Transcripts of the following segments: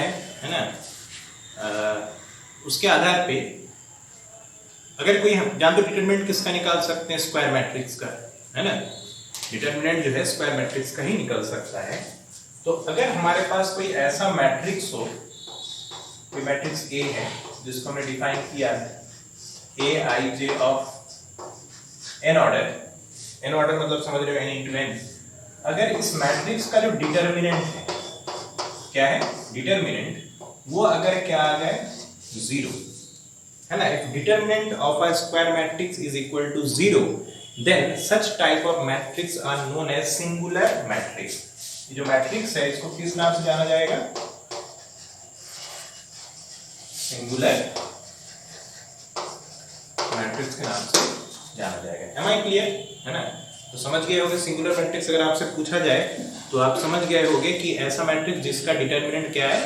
है ना, उसके आधार पे अगर कोई हम जान तो डिटरमिनेंट किसका निकाल सकते हैं, स्क्वायर मैट्रिक्स का, है ना। डिटरमिनेंट जो है स्क्वायर मैट्रिक्स का ही निकल सकता है। तो अगर हमारे पास कोई ऐसा मैट्रिक्स हो, कोई मैट्रिक्स A है जिसको हमने डिफाइन किया Aij ऑफ n ऑर्डर मतलब समझ रहे हो n into n। अगर इस मैट्रिक्स का जो डिटरमिनेंट है, क्या है डिटरमिनेंट, वो अगर क्या आ जाए 0, है ना, if determinant of a square matrix is equal to 0, then such type of matrix are known as singular matrix। ये जो मैट्रिक्स है इसको किस नाम से जाना जाएगा, सिंगुलर मैट्रिक्स के नाम से जाना जाएगा। Am I clear? है ना, तो समझ गए होंगे सिंगुलर मैट्रिक्स अगर आपसे पूछा जाए तो आप समझ गए होंगे कि ऐसा मैट्रिक्स जिसका डिटरमिनेंट क्या है,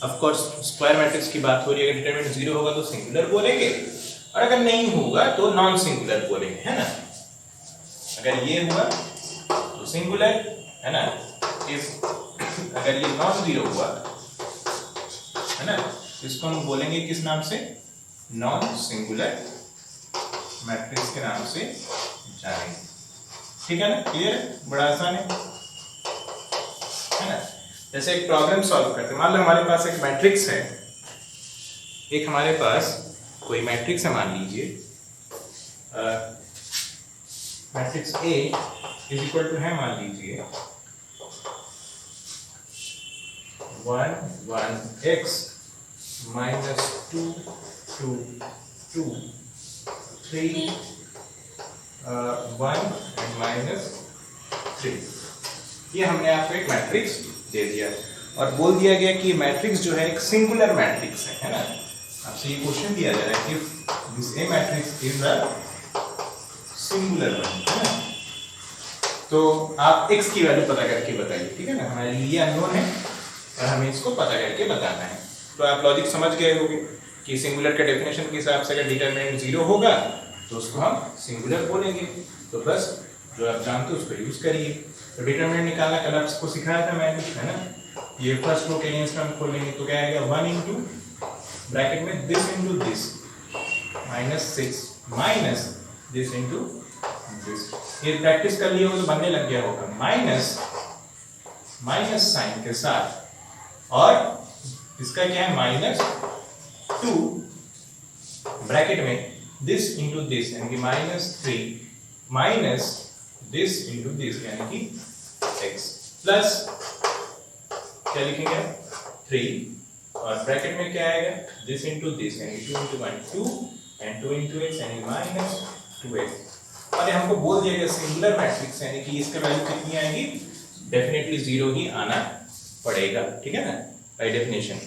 ऑफ कोर्स स्क्वायर मैट्रिक्स की बात हो रही है, अगर डिटरमिनेंट 0 होगा तो सिंगुलर बोलेंगे और अगर नहीं होगा तो नॉन सिंगुलर बोलेंगे, है ना। अगर ये हुआ तो सिंगुलर, है ना, इफ अगर ये नॉन जीरो हुआ, है ना, इसको हम बोलेंगे किस नाम से, नॉन सिंगुलर मैट्रिक्स के नाम से जानेंगे। ठीक है ना, क्लियर है, बड़ा आसान है ना। जैसे एक प्रॉब्लम सॉल्व करते हैं, मान लो हमारे पास एक मैट्रिक्स है, एक हमारे पास कोई मैट्रिक्स है, मान लीजिए matrix A is equal to है, मान लीजिए 1 1 x माइनस 2 2 2 3 1 एंड माइनस 3। ये हमने आपको एक मैट्रिक्स दे दिया और बोल दिया गया कि मैट्रिक्स जो है एक सिंगुलर मैट्रिक्स है ना। आपसे ये क्वेश्चन दिया जा रहा है कि this A matrix is a singular matrix, है ना। तो आप x की वैल्यू पता करके बताइए, ठीक है ना, हमारे लिए अननोन है और हमें इसको पता करके बताना है। तो आप लॉजिक समझ गए होंगे कि सिंगुलर के डेफिनेशन के हिसाब से अगर डिटरमिनेंट 0 होगा तो उसको हम सिंगुलर बोलेंगे। तो बस जो आप जानते हो उसको यूज करिए। तो डिटरमिनेंट निकालना कल आपको सिखाया था मैंने, है ना। ये फर्स्ट रो के अगेंस्ट हम खोलेंगे तो क्या आएगा, 1 इंटू ब्रैकेट में this into this minus 6 minus this into this. ये प्रैक्टिस कर लिए हो तो बनने लग गया होगा, माइनस माइनस साइन के साथ, और इसका क्या है माइनस 2 ब्रैकेट में दिस इंटू दिस यानी कि minus 3 minus this into this यानी कि x प्लस क्या लिखेंगे 3 और ब्रैकेट में क्या आएगा दिस इंटू दिस यानी 2 इंटू 1 2 एंड 2 इंटू x यानी माइनस 2x। और ये हमको बोल दिया गया सिंगुलर मैट्रिक्स यानी कि इसका वैल्यू कितनी आएगी, डेफिनेटली 0 ही आना पड़ेगा, ठीक है ना, बाय डेफिनेशन।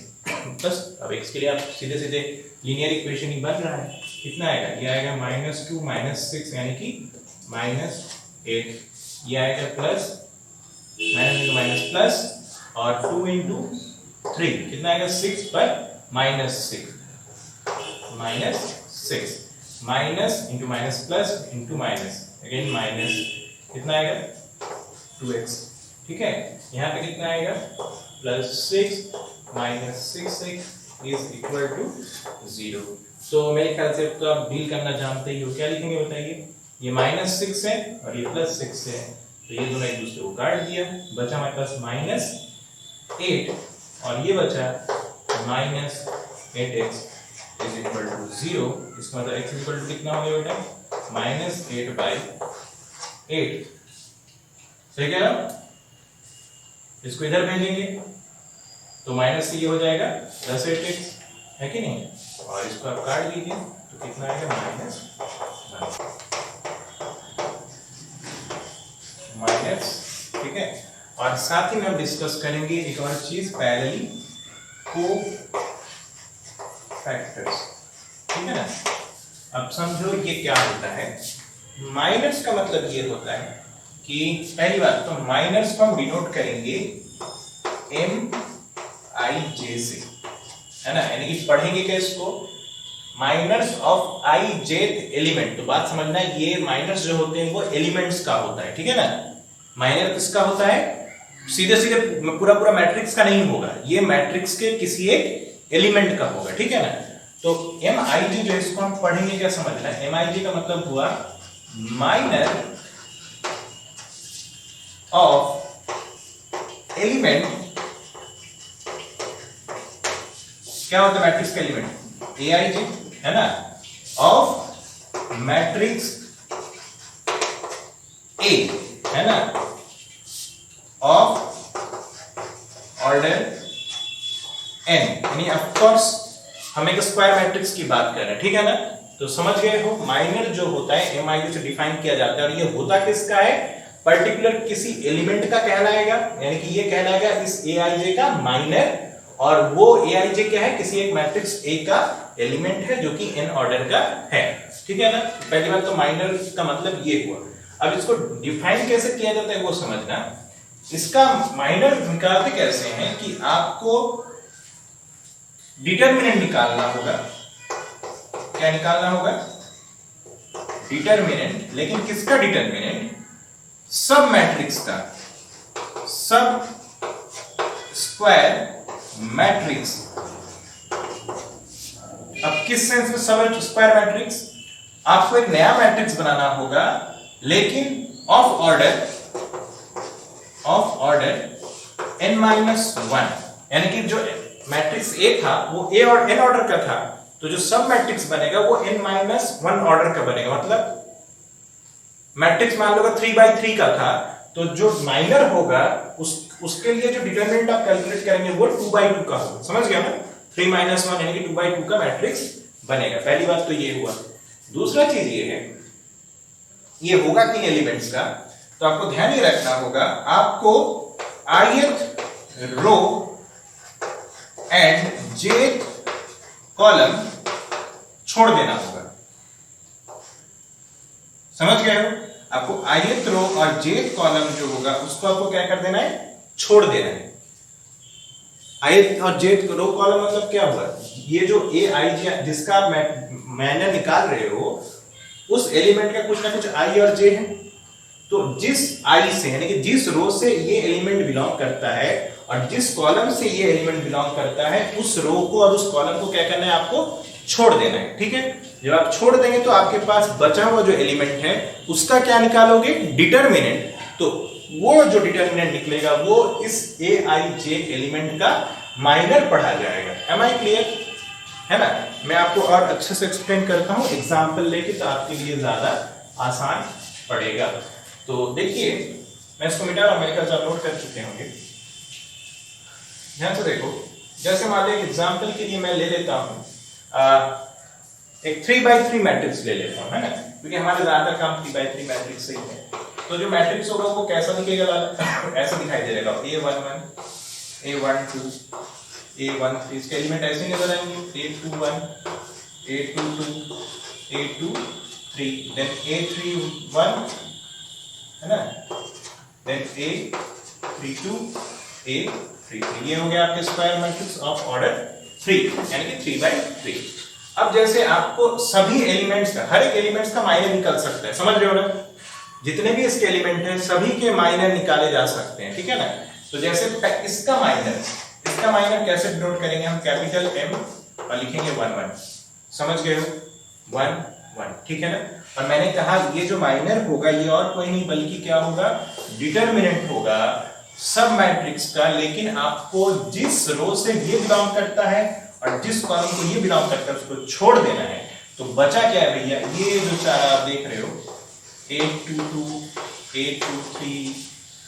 बस अब x के लिए आप सीधे सीधे लीनियर इक्वेशन ही बन रहा है, कितना आएगा, ये आएगा माइनस 2 माइनस 6 यानी कि माइनस 8, ये आएगा plus minus into minus plus और 2 इंटू 3 कितना आएगा 6 पर minus 6 minus into minus plus into minus again minus कितना आएगा 2x, ठीक है। यहाँ पे कितना आएगा plus 6 minus 6x is equal to 0। तो मेरे ख्याल से तो आप डील करना जानते ही हो, क्या लिखेंगे बताइए, ये माइनस 6 है और ये प्लस 6 है, तो ये दोनों एक दूसरे को काट दिया, बचा हमारे पास माइनस 8 और ये बचा minus 8x is equal to 0। इसका मतलब x इज इक्वल टू कितना हो गया बेटा, माइनस 8 बाई 8। सही कह रहा हूं, इसको इधर भेजेंगे तो माइनस से ये हो जाएगा प्लस 8x, है कि नहीं, और इसको आप काट लीजिए तो कितना आएगा माइनस, ठीक है। और साथ ही में हम डिस्कस करेंगे एक और चीज, पैरेलली कोफैक्टर्स, ठीक है ना। अब समझो ये क्या होता है, माइनस का मतलब ये होता है कि पहली बात तो माइनस को हम डिनोट करेंगे MIJ से, है ना, यानी कि पढ़ेंगे क्या इसको, माइनस ऑफ ijth एलिमेंट। तो बात समझना है, ये माइनस जो होते हैं वो एलिमेंट्स का होता है, ठीक है ना। माइनर किसका होता है, सीधे सीधे पूरा पूरा मैट्रिक्स का नहीं होगा, ये मैट्रिक्स के किसी एक एलिमेंट का होगा, ठीक है ना। तो MIG जो इसको हम पढ़ेंगे क्या समझना है, MIG का मतलब हुआ माइनर ऑफ एलिमेंट, क्या होता है मैट्रिक्स का एलिमेंट, AIJ है ना, ऑफ मैट्रिक्स A है ना, ऑफ ऑर्डर n, यानी ऑफ कोर्स हम एक स्क्वायर मैट्रिक्स की बात कर रहे हैं, ठीक है ना। तो समझ गए हो, माइनर जो होता है MIJ से डिफाइन किया जाता है, और ये होता किसका है, पर्टिकुलर किसी एलिमेंट का कहलाएगा, यानी कि ये कहलाएगा इस AIJ का माइनर, और वो AIJ क्या है, किसी एक मैट्रिक्स A का एलिमेंट है जो कि n ऑर्डर का है, ठीक है ना। पहली बात तो माइनर का मतलब ये हुआ। अब इसको डिफाइन कैसे किया जाता है वो समझना। इसका माइनर निकालते कैसे हैं कि आपको डिटरमिनेंट निकालना होगा, क्या निकालना होगा, डिटरमिनेंट, लेकिन किसका डिटरमिनेंट, सब मैट्रिक्स का, सब स्क्वायर मैट्रिक्स। अब किस सेंस में सब स्क्वायर मैट्रिक्स, आपको एक नया मैट्रिक्स बनाना होगा, लेकिन ऑफ ऑर्डर n-1, यानी कि जो मैट्रिक्स A था वो A और n ऑर्डर का था, तो जो सब मैट्रिक्स बनेगा वो n-1 ऑर्डर का बनेगा। मतलब मैट्रिक्स मान लो 3/3 का था, तो जो माइनर होगा उसके लिए जो डिटरमिनेंट आप कैलकुलेट करेंगे वो 2/2 का होगा, समझ गया ना, 3-1 यानी कि 2/2 का मैट्रिक्स बनेगा। पहली बात तो ये हुआ। दूसरा चीज ये है, ये होगा किन एलिमेंट्स का, तो आपको ध्यान ये रखना होगा, आपको ith row and jth column छोड़ देना होगा, समझ गए हो। आपको ith रो और jth कॉलम जो होगा उसको आपको क्या कर देना है, छोड़ देना है। ith और jth रो कॉलम मतलब क्या हुआ, ये जो AIJ जिसका आप मैंने निकाल रहे हो उस एलिमेंट का कुछ ना कुछ I और J है, तो जिस I से यानी कि जिस रो से ये एलिमेंट बिलोंग करता है और जिस कॉलम से ये एलिमेंट बिलोंग करता है, उस रो को और उस कॉलम को क्या करना है, आपको छोड़ देना है, ठीक है। जब आप छोड़ देंगे तो आपके पास बचा हुआ जो एलिमेंट है उसका क्या निकालोगे, डिटरमिनेंट। तो वो जो डिटरमिनेंट निकलेगा वो इस AIJ एलिमेंट का माइनर पढ़ा जाएगा। एम आई क्लियर है ना। मैं आपको और अच्छे से एक्सप्लेन करता हूं एग्जांपल लेके, तो आपके लिए ज्यादा आसान पड़ेगा। तो देखिए मैं इसको मिटा रहा हूं, मेरे ख्याल से आप नोट कर चुके होंगे। ध्यान से देखो, जैसे मान लीजिए एग्जांपल के लिए मैं ले लेता हूं एक 3/3 मैट्रिक्स ले लेता हूं, है ना, क्योंकि हमारे ज्यादातर काम 3/3 मैट्रिक्स से ही है। तो जो मैट्रिक्स होगा वो कैसा दिखेगा, ऐसा दिखाई दे रहेगा, A11 A12 A13, इसके एलिमेंट ऐसे नजर आएंगे, A21 A22 A23, then A31 है ना, देन A32 A33। ये हो गया आपके स्क्वायर मैट्रिक्स ऑफ ऑर्डर 3 यानी कि 3/3। अब जैसे आपको सभी एलिमेंट्स का, हर एक एलिमेंट्स का माइनर निकल सकता है, समझ रहे हो ना, जितने भी इसके एलिमेंट हैं सभी के माइनर निकाले जा सकते हैं, ठीक है ना। तो जैसे इसका माइनर कैसे डिनोट करेंगे हम, कैपिटल M और लिखेंगे 1 1, समझ गए हो, 1 1, ठीक है ना। और मैंने कहा ये जो माइनर होगा ये और कोई नहीं बल्कि क्या होगा, डिटरमिनेंट होगा सब मैट्रिक्स का, लेकिन आपको जिस रो से ये बिलोंग करता है और जिस कॉलम को ये बिलोंग करता है उसको छोड़ देना है। तो बचा क्या है भैया, ये जो चार आप देख रहे हो, A22 A23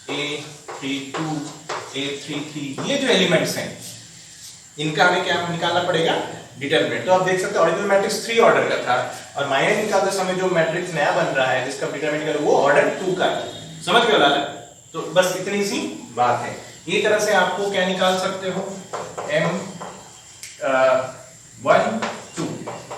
A32 A33, ये जो एलिमेंट्स हैं इनका हमें क्या निकालना पड़ेगा, डिटरमिनेंट। तो आप देख सकते हैं ओरिजिनल मैट्रिक्स 3 ऑर्डर का था और माइनर निकालते समय जो मैट्रिक्स नया बन रहा है जिसका डिटरमिनेंट करें वो ऑर्डर 2 का है, समझ गए लाला। तो बस इतनी सी बात है। ये तरह से आपको क्या निकाल सकते हो, M1 2,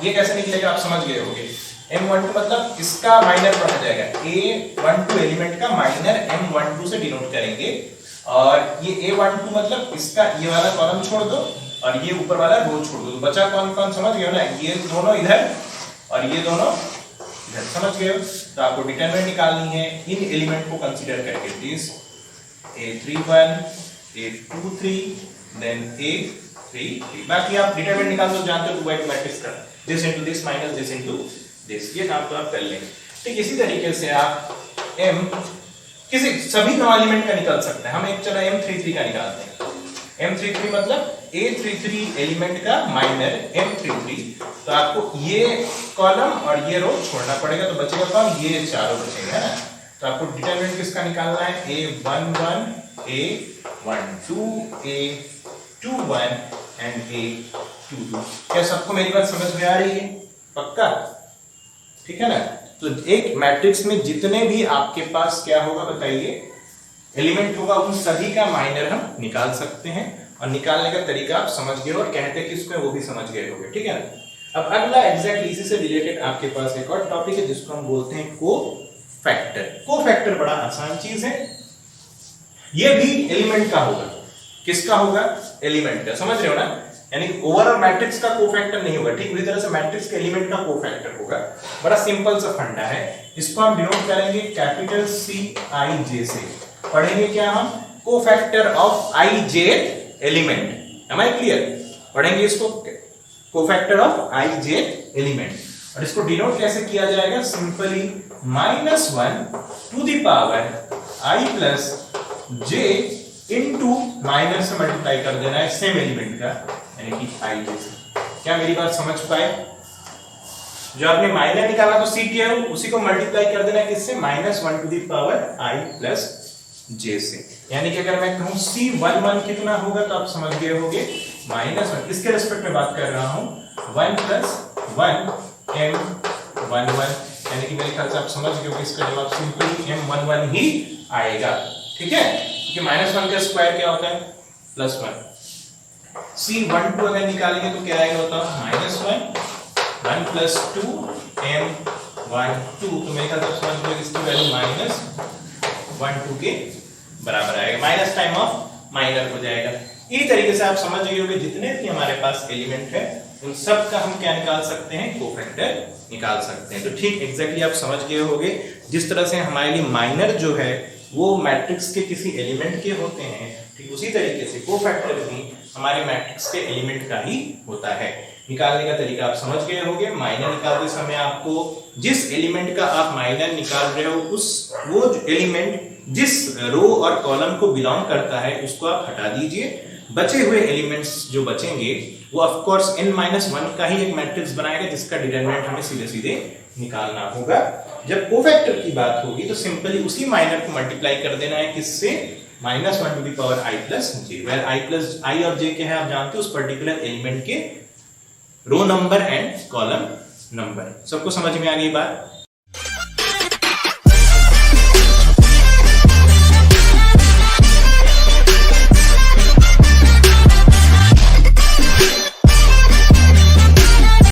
ये कैसे निकलेगा आप समझ गए होंगे। M12 मतलब इसका माइनर पढ़ा जाएगा, A12 एलिमेंट का माइनर M12 से डिनोट करेंगे, और ये A12 मतलब इसका ये वाला कॉलम छोड़ दो और ये ऊपर वाला रो छोड़ दो, तो बचा कौन कौन, समझ गए हो ना, ये दोनों इधर और ये दोनों इधर, समझ गए हो। तो आपको डिटरमिनेंट निकालनी है इन एलिमेंट को कंसीडर करके, this A31, A23, then A33। बाकी आप डिटरमिनेंट निकाल दो, जानते हो 2 बाई 2 मैट्रिक्स का, this into this minus this into this, ये काम तो आप कर लेंगे। ठीक इसी तरीके से आप m किसी सभी कॉम्प्लीमेंट का निकाल सकते हैं। हम एक चलो M33 का निकालते हैं। M33 मतलब A33 एलिमेंट का माइनर M33, तो आपको ये कॉलम और ये रो छोड़ना पड़ेगा, तो बचेगा कौन, ये चारों बचेंगे, है ना। तो आपको डिटरमिनेंट किसका निकालना है, A11, A12, A21 and A22। क्या सबको मेरी बात समझ में आ रही है, पक्का, ठीक है ना। तो एक मैट्रिक्स में जितने भी आपके पास क्या होगा बताइए, एलिमेंट होगा, उन सभी का माइनर हम निकाल सकते हैं, और निकालने का तरीका आप समझ गए हो, और कहते किसमें वो भी समझ गए होंगे, ठीक है ना। अब अगला एग्जैक्टली इसी से रिलेटेड आपके पास एक और टॉपिक है जिसको हम बोलते हैं कोफैक्टर। कोफैक्टर बड़ा आसान चीज है, ये भी एलिमेंट का होगा। किसका होगा, एलिमेंट का, समझ रहे हो ना। यानी ओवरऑल मैट्रिक्स का कोफैक्टर नहीं होगा, ठीक उसी तरह से मैट्रिक्स के एलिमेंट का कोफैक्टर होगा। बड़ा सिंपल सा फंडा है, इसको हम डिनोट करेंगे कैपिटल CIJ से। पढ़ेंगे क्या हम, cofactor of IJ element, am I clear. पढ़ेंगे इसको कोफैक्टर ऑफ IJ एलिमेंट, और इसको डिनोट कैसे किया जाएगा, simply -1 to the power I plus J into minus से मल्टीप्लाई कर देना है सेम एलिमेंट का, यानी कि IJ से। क्या मेरी बात समझ पाए, जो आपने माइनर निकाला तो C किया है, उसी को मल्टीप्लाई कर देना है किससे, -1 to the power I plus J से। यानी कि अगर मैं कहूं C11 कितना होगा, तो आप समझ गए होंगे -1, इसके रिस्पेक्ट में बात कर रहा हूं, 1 + 1 M11, यानी कि मेरे ख्याल से आप समझ गए होंगे, इसका जवाब सिंपली M11 ही आएगा, ठीक है, क्योंकि -1 का स्क्वायर क्या होता है, +1। C12 अगर निकालेंगे तो क्या आएगा, होता -1 1 + 2 M12, तो मेरे ख्याल से समझ गए इसकी वैल्यू -12 के बराबर आएगा, माइनस टाइम ऑफ माइनर हो जाएगा। इसी तरीके से आप समझ गए होंगे जितने भी हमारे पास एलिमेंट है उन सब का हम क्या निकाल सकते हैं, कोफैक्टर निकाल सकते हैं। तो ठीक एग्जैक्टली आप समझ गए होंगे, जिस तरह से हमारे लिए माइनर जो है वो मैट्रिक्स के किसी एलिमेंट के होते हैं, ठीक उसी तरीके से कोफैक्टर भी हमारे मैट्रिक्स के एलिमेंट का ही होता है। निकालने का तरीका आप समझ गए होंगे, माइनर निकालते समय आपको जिस एलिमेंट का आप माइनर निकाल रहे हो वो एलिमेंट जिस रो और कॉलम को बिलोंग करता है उसको आप हटा दीजिए, बचे हुए एलिमेंट्स जो बचेंगे वो ऑफ कोर्स n-1 का ही एक मैट्रिक्स बनाएगा जिसका डिटरमिनेंट हमें सीधे सीधे निकालना होगा। जब कोफैक्टर की बात होगी तो सिंपली उसी माइनर को मल्टीप्लाई कर देना है किससे, -1 to the power I plus J, where I और J क्या है आप जानते हो, उस पर्टिकुलर एलिमेंट के row number and column number. सबको समझ में आ गई बात।